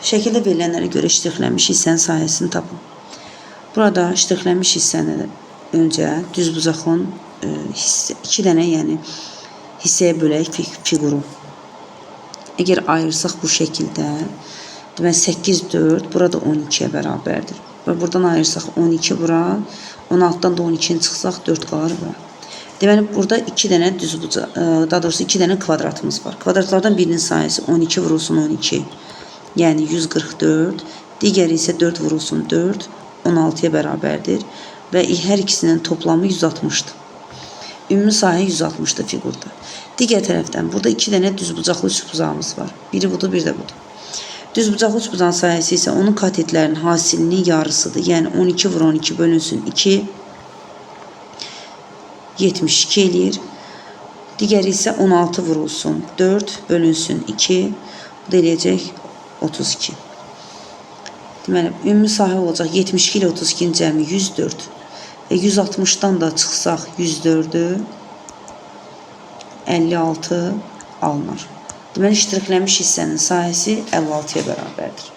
Şəkildə verilənlərə görə ştrixlənmiş hissənin sahəsini tapın. Burada ştrixlənmiş hissəni öncə düzbucaqlının 2 dənə, yəni hissəyə bölək fiquru. Əgər ayırsaq bu şəkildə, deməli 8, 4, burada 12-yə bərabərdir. Və buradan ayırsaq 12 bura, 16-dan da 12-ni çıxsaq 4 qalır bura. Deməli, burada 2 dənə düzbucaq, daha doğrusu 2 dənə kvadratımız var. Kvadratlardan birinin sayısı 12 vurulsun 12, yəni 144. Digəri isə 4 vurulsun 4, 16-ya bərabərdir. Və hər ikisinin toplamı 160-dır. Ümumi sahə 160-dır fiqurda. Digər tərəfdən, burada 2 dənə düzbucaqlı üçbucağımız var. Biri budur, bir də budur. Düzbucaqlı üçbucağın sahəsi isə onun katetlərinin hasilinin yarısıdır. Yəni 12 vur 12 bölünsün 2, 72 eləyir. Digəri isə 16 vurulsun 4 bölünsün 2, bu da eləyəcək 32. Deməli, ümumi sahə olacaq 72 ilə 32-nin cəmi 104. 160-dan da çıxsaq 104-ü 56 alınır. Deməli, ştrixlənmiş hissənin sahəsi 56-ya bərabərdir.